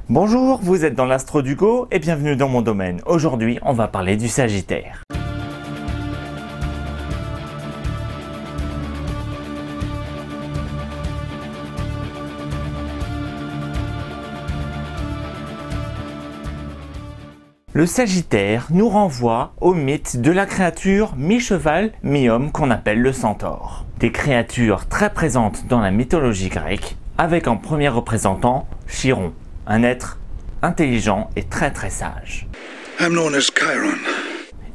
Bonjour, vous êtes dans l'Astro du Go et bienvenue dans mon domaine. Aujourd'hui, on va parler du Sagittaire. Le Sagittaire nous renvoie au mythe de la créature mi-cheval, mi-homme qu'on appelle le centaure. Des créatures très présentes dans la mythologie grecque, avec en premier représentant Chiron, un être intelligent et très sage. I'm known as Chiron.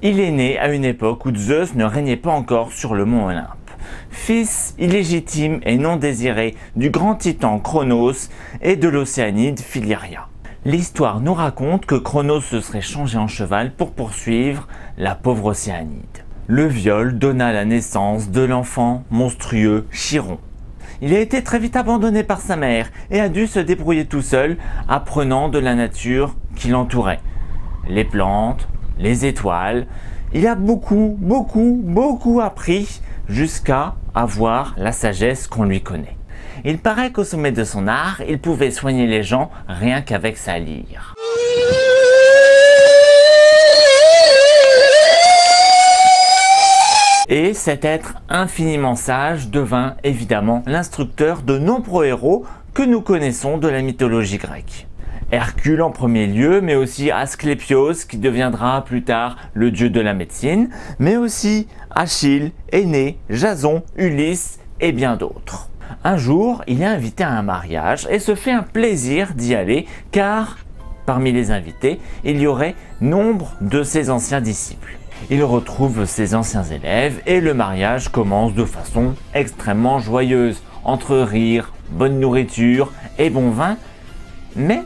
Il est né à une époque où Zeus ne régnait pas encore sur le mont Olympe. Fils illégitime et non désiré du grand titan Cronos et de l'océanide Philyria. L'histoire nous raconte que Cronos se serait changé en cheval pour poursuivre la pauvre océanide. Le viol donna la naissance de l'enfant monstrueux Chiron. Il a été très vite abandonné par sa mère et a dû se débrouiller tout seul, apprenant de la nature qui l'entourait. Les plantes, les étoiles. Il a beaucoup appris jusqu'à avoir la sagesse qu'on lui connaît. Il paraît qu'au sommet de son art, il pouvait soigner les gens rien qu'avec sa lyre. Et cet être infiniment sage devint évidemment l'instructeur de nombreux héros que nous connaissons de la mythologie grecque. Hercule en premier lieu, mais aussi Asclépios qui deviendra plus tard le dieu de la médecine, mais aussi Achille, Énée, Jason, Ulysse et bien d'autres. Un jour, il est invité à un mariage et se fait un plaisir d'y aller car parmi les invités, il y aurait nombre de ses anciens disciples. Il retrouve ses anciens élèves et le mariage commence de façon extrêmement joyeuse, entre rire, bonne nourriture et bon vin. Mais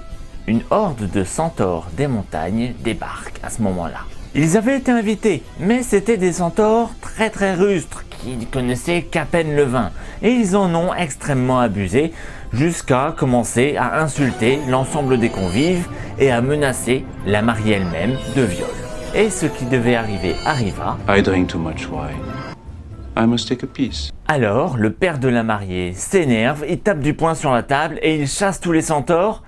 une horde de centaures des montagnes débarque à ce moment-là. Ils avaient été invités, mais c'était des centaures très rustres qui ne connaissaient qu'à peine le vin. Et ils en ont extrêmement abusé jusqu'à commencer à insulter l'ensemble des convives et à menacer la mariée elle-même de viol. Et ce qui devait arriver arriva. I drink too much wine. I must take a piece. Alors, le père de la mariée s'énerve, il tape du poing sur la table et il chasse tous les centaures.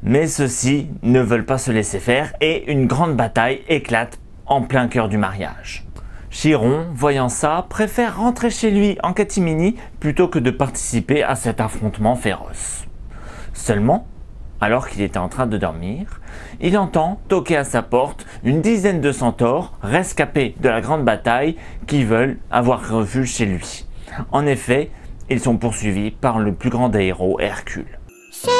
Mais ceux-ci ne veulent pas se laisser faire et une grande bataille éclate en plein cœur du mariage. Chiron, voyant ça, préfère rentrer chez lui en catimini plutôt que de participer à cet affrontement féroce. Seulement, alors qu'il était en train de dormir, il entend toquer à sa porte une dizaine de centaures rescapés de la grande bataille qui veulent avoir refuge chez lui. En effet, ils sont poursuivis par le plus grand des héros, Hercule. Sœur,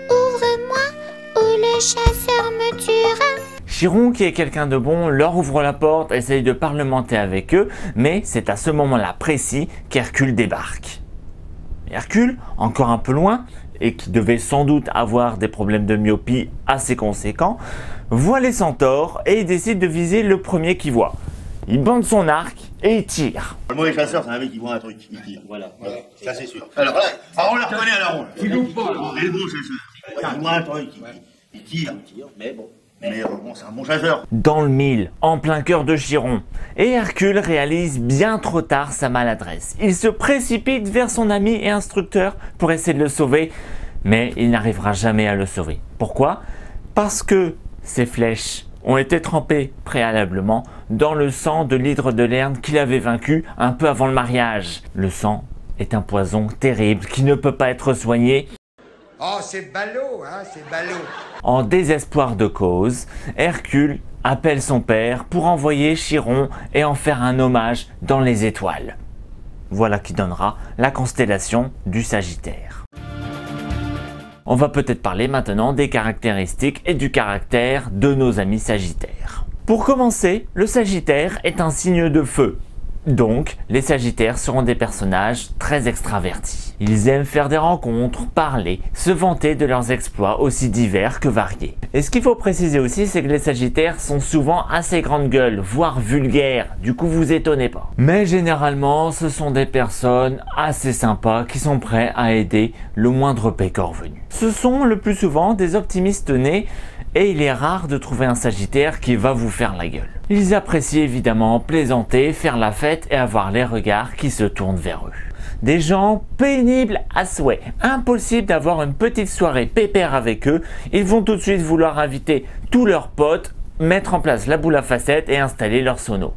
ouvre-moi ou le chasseur me tuera. Chiron, qui est quelqu'un de bon, leur ouvre la porte, essaye de parlementer avec eux, mais c'est à ce moment-là précis qu'Hercule débarque. Hercule, encore un peu loin, et qui devait sans doute avoir des problèmes de myopie assez conséquents, voit les centaures et il décide de viser le premier qu'il voit. Il bande son arc et il tire. Moi, les chasseurs, c'est un mec qui voit un truc, il tire. Voilà. Ça, c'est sûr. Alors là, on le reconnaît à la ronde. Il loupe pas, là. Il est bon chasseur. Il voit un truc, il tire, mais bon. Mais bon, c'est un bon chasseur. Dans le mille, en plein cœur de Chiron. Et Hercule réalise bien trop tard sa maladresse. Il se précipite vers son ami et instructeur pour essayer de le sauver, mais il n'arrivera jamais à le sauver. Pourquoi? Parce que ses flèches ont été trempées préalablement dans le sang de l'hydre de Lerne qu'il avait vaincu un peu avant le mariage. Le sang est un poison terrible qui ne peut pas être soigné. Oh, c'est ballot, hein, c'est ballot. En désespoir de cause, Hercule appelle son père pour envoyer Chiron et en faire un hommage dans les étoiles. Voilà qui donnera la constellation du Sagittaire. On va peut-être parler maintenant des caractéristiques et du caractère de nos amis Sagittaires. Pour commencer, le Sagittaire est un signe de feu. Donc, les Sagittaires seront des personnages très extravertis. Ils aiment faire des rencontres, parler, se vanter de leurs exploits aussi divers que variés. Et ce qu'il faut préciser aussi, c'est que les Sagittaires sont souvent assez grande gueule, voire vulgaires, du coup vous étonnez pas. Mais généralement, ce sont des personnes assez sympas qui sont prêts à aider le moindre pécor venu. Ce sont le plus souvent des optimistes nés et il est rare de trouver un Sagittaire qui va vous faire la gueule. Ils apprécient évidemment plaisanter, faire la fête et avoir les regards qui se tournent vers eux. Des gens pénibles à souhait. Impossible d'avoir une petite soirée pépère avec eux. Ils vont tout de suite vouloir inviter tous leurs potes, mettre en place la boule à facettes et installer leur sono.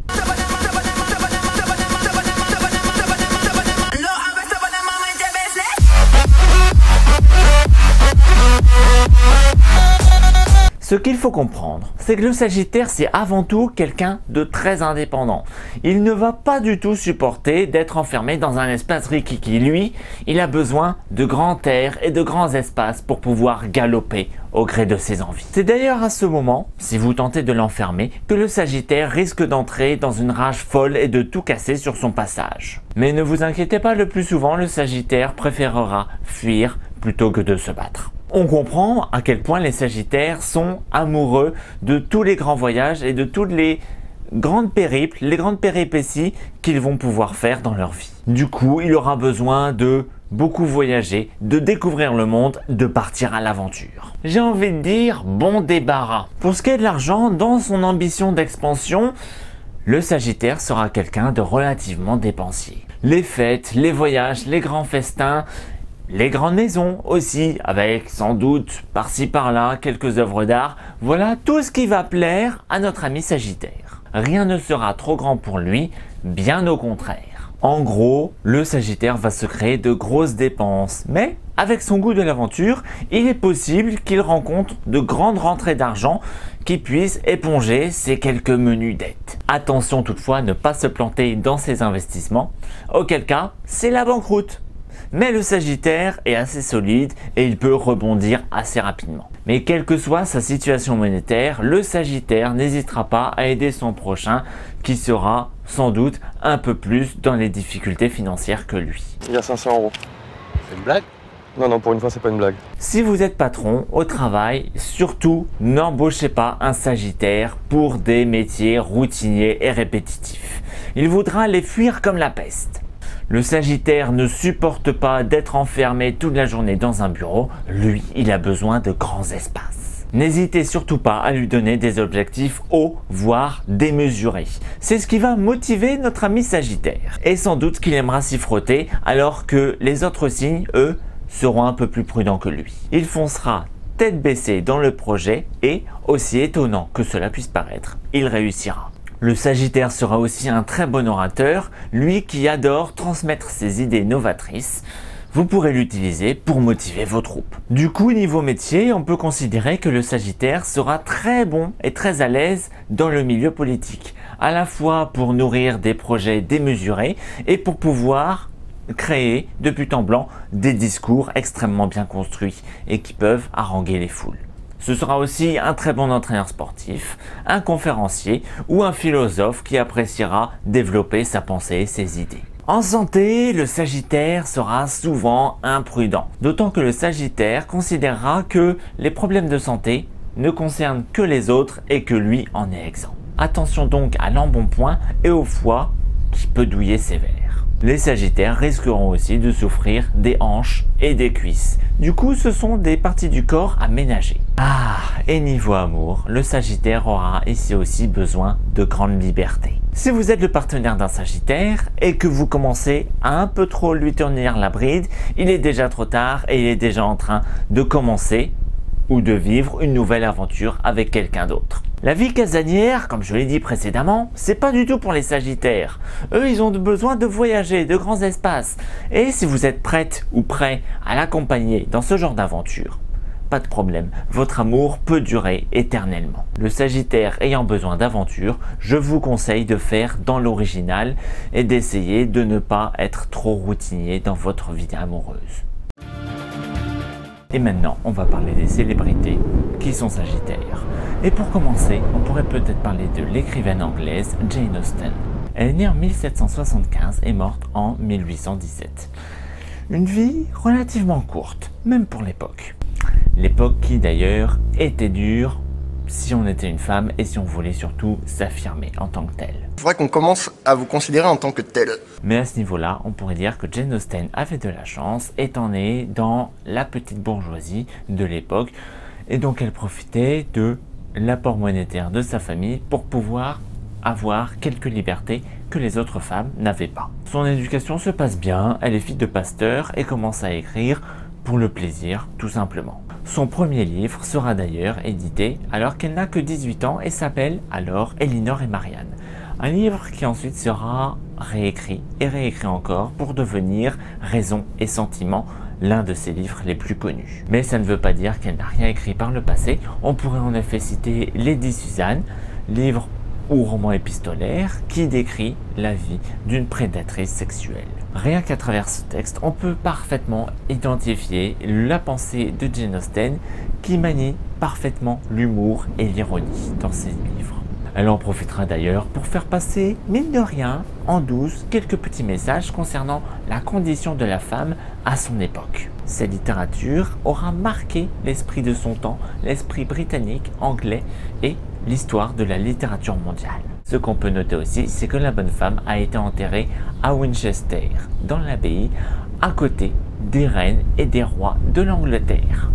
Ce qu'il faut comprendre, c'est que le Sagittaire, c'est avant tout quelqu'un de très indépendant. Il ne va pas du tout supporter d'être enfermé dans un espace rikiki. Lui, il a besoin de grand air et de grands espaces pour pouvoir galoper au gré de ses envies. C'est d'ailleurs à ce moment, si vous tentez de l'enfermer, que le Sagittaire risque d'entrer dans une rage folle et de tout casser sur son passage. Mais ne vous inquiétez pas, le plus souvent, le Sagittaire préférera fuir plutôt que de se battre. On comprend à quel point les Sagittaires sont amoureux de tous les grands voyages et de toutes les grandes périples, les grandes péripéties qu'ils vont pouvoir faire dans leur vie. Du coup, il aura besoin de beaucoup voyager, de découvrir le monde, de partir à l'aventure. J'ai envie de dire bon débarras. Pour ce qui est de l'argent, dans son ambition d'expansion, le Sagittaire sera quelqu'un de relativement dépensier. Les fêtes, les voyages, les grands festins, les grandes maisons aussi, avec sans doute par-ci par-là quelques œuvres d'art, voilà tout ce qui va plaire à notre ami Sagittaire. Rien ne sera trop grand pour lui, bien au contraire. En gros, le Sagittaire va se créer de grosses dépenses, mais avec son goût de l'aventure, il est possible qu'il rencontre de grandes rentrées d'argent qui puissent éponger ses quelques menues dettes. Attention toutefois à ne pas se planter dans ses investissements, auquel cas c'est la banqueroute. Mais le Sagittaire est assez solide et il peut rebondir assez rapidement. Mais quelle que soit sa situation monétaire, le Sagittaire n'hésitera pas à aider son prochain qui sera sans doute un peu plus dans les difficultés financières que lui. Il y a 500 €. C'est une blague? Non, pour une fois, c'est pas une blague. Si vous êtes patron au travail, surtout n'embauchez pas un Sagittaire pour des métiers routiniers et répétitifs. Il voudra les fuir comme la peste. Le Sagittaire ne supporte pas d'être enfermé toute la journée dans un bureau. Lui, il a besoin de grands espaces. N'hésitez surtout pas à lui donner des objectifs hauts, voire démesurés. C'est ce qui va motiver notre ami Sagittaire. Et sans doute qu'il aimera s'y frotter, alors que les autres signes, eux, seront un peu plus prudents que lui. Il foncera tête baissée dans le projet et, aussi étonnant que cela puisse paraître, il réussira. Le Sagittaire sera aussi un très bon orateur, lui qui adore transmettre ses idées novatrices. Vous pourrez l'utiliser pour motiver vos troupes. Du coup, niveau métier, on peut considérer que le Sagittaire sera très bon et très à l'aise dans le milieu politique, à la fois pour nourrir des projets démesurés et pour pouvoir créer de but en blanc des discours extrêmement bien construits et qui peuvent haranguer les foules. Ce sera aussi un très bon entraîneur sportif, un conférencier ou un philosophe qui appréciera développer sa pensée et ses idées. En santé, le Sagittaire sera souvent imprudent, d'autant que le Sagittaire considérera que les problèmes de santé ne concernent que les autres et que lui en est exempt. Attention donc à l'embonpoint et au foie qui peut douiller sévère. Les Sagittaires risqueront aussi de souffrir des hanches et des cuisses. Du coup, ce sont des parties du corps à ménager. Ah, et niveau amour, le Sagittaire aura ici aussi besoin de grande liberté. Si vous êtes le partenaire d'un Sagittaire et que vous commencez à un peu trop lui tenir la bride, il est déjà trop tard et il est déjà en train de commencer ou de vivre une nouvelle aventure avec quelqu'un d'autre. La vie casanière, comme je l'ai dit précédemment, c'est pas du tout pour les Sagittaires. Eux, ils ont besoin de voyager, de grands espaces. Et si vous êtes prête ou prêt à l'accompagner dans ce genre d'aventure, pas de problème, votre amour peut durer éternellement. Le Sagittaire ayant besoin d'aventure, je vous conseille de faire dans l'original et d'essayer de ne pas être trop routinier dans votre vie amoureuse. Et maintenant, on va parler des célébrités qui sont Sagittaires. Et pour commencer, on pourrait peut-être parler de l'écrivaine anglaise Jane Austen. Elle est née en 1775 et morte en 1817. Une vie relativement courte, même pour l'époque. L'époque qui d'ailleurs était dure si on était une femme et si on voulait surtout s'affirmer en tant que telle. Il faudrait qu'on commence à vous considérer en tant que tel. Mais à ce niveau-là, on pourrait dire que Jane Austen avait de la chance, étant née dans la petite bourgeoisie de l'époque, et donc elle profitait de l'apport monétaire de sa famille pour pouvoir avoir quelques libertés que les autres femmes n'avaient pas. Son éducation se passe bien, elle est fille de pasteur et commence à écrire pour le plaisir tout simplement. Son premier livre sera d'ailleurs édité alors qu'elle n'a que 18 ans et s'appelle alors Elinor et Marianne. Un livre qui ensuite sera réécrit et réécrit encore pour devenir Raison et Sentiment, l'un de ses livres les plus connus. Mais ça ne veut pas dire qu'elle n'a rien écrit par le passé. On pourrait en effet citer Lady Suzanne, livre ou roman épistolaire qui décrit la vie d'une prédatrice sexuelle. Rien qu'à travers ce texte, on peut parfaitement identifier la pensée de Jane Austen qui manie parfaitement l'humour et l'ironie dans ses livres. Elle en profitera d'ailleurs pour faire passer, mine de rien, en douce, quelques petits messages concernant la condition de la femme à son époque. Cette littérature aura marqué l'esprit de son temps, l'esprit britannique, anglais et l'histoire de la littérature mondiale. Ce qu'on peut noter aussi, c'est que la bonne femme a été enterrée à Winchester, dans l'abbaye, à côté des reines et des rois de l'Angleterre.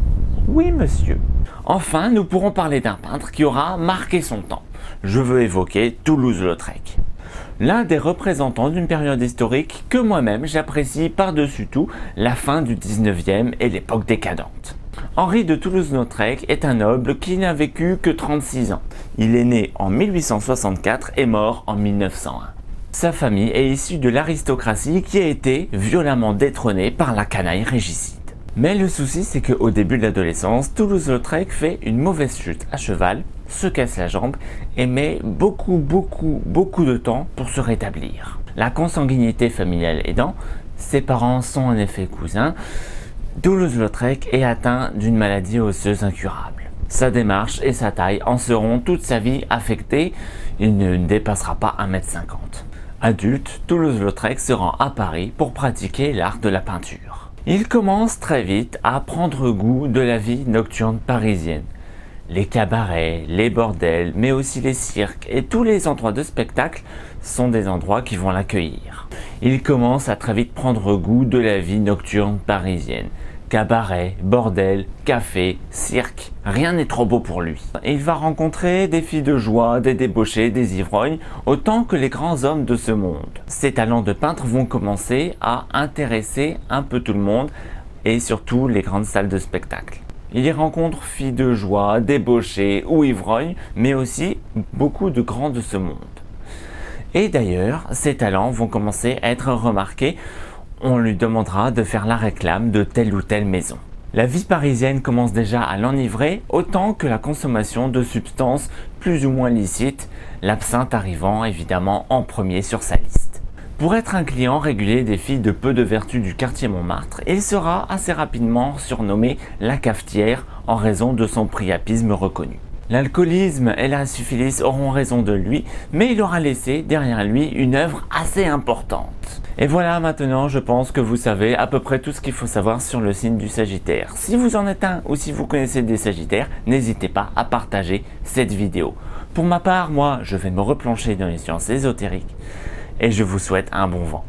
Oui, monsieur. Enfin, nous pourrons parler d'un peintre qui aura marqué son temps. Je veux évoquer Toulouse-Lautrec. L'un des représentants d'une période historique que moi-même j'apprécie par-dessus tout, la fin du 19e et l'époque décadente. Henri de Toulouse-Lautrec est un noble qui n'a vécu que 36 ans. Il est né en 1864 et mort en 1901. Sa famille est issue de l'aristocratie qui a été violemment détrônée par la canaille régicide. Mais le souci, c'est qu'au début de l'adolescence, Toulouse-Lautrec fait une mauvaise chute à cheval, se casse la jambe et met beaucoup de temps pour se rétablir. La consanguinité familiale aidant, ses parents sont en effet cousins. Toulouse-Lautrec est atteint d'une maladie osseuse incurable. Sa démarche et sa taille en seront toute sa vie affectées. Il ne dépassera pas 1,50 m. Adulte, Toulouse-Lautrec se rend à Paris pour pratiquer l'art de la peinture. Il commence très vite à prendre goût de la vie nocturne parisienne. Les cabarets, les bordels, mais aussi les cirques et tous les endroits de spectacle sont des endroits qui vont l'accueillir. Il commence à très vite prendre goût de la vie nocturne parisienne. Cabaret, bordel, café, cirque, rien n'est trop beau pour lui. Il va rencontrer des filles de joie, des débauchés, des ivrognes, autant que les grands hommes de ce monde. Ses talents de peintre vont commencer à intéresser un peu tout le monde et surtout les grandes salles de spectacle. Il y rencontre filles de joie, débauchés ou ivrognes, mais aussi beaucoup de grands de ce monde. Et d'ailleurs, ses talents vont commencer à être remarqués. On lui demandera de faire la réclame de telle ou telle maison. La vie parisienne commence déjà à l'enivrer, autant que la consommation de substances plus ou moins licites, l'absinthe arrivant évidemment en premier sur sa liste. Pour être un client régulier des filles de peu de vertu du quartier Montmartre, il sera assez rapidement surnommé la cafetière en raison de son priapisme reconnu. L'alcoolisme et la syphilis auront raison de lui, mais il aura laissé derrière lui une œuvre assez importante. Et voilà, maintenant je pense que vous savez à peu près tout ce qu'il faut savoir sur le signe du Sagittaire. Si vous en êtes un ou si vous connaissez des Sagittaires, n'hésitez pas à partager cette vidéo. Pour ma part, moi, je vais me replonger dans les sciences ésotériques et je vous souhaite un bon vent.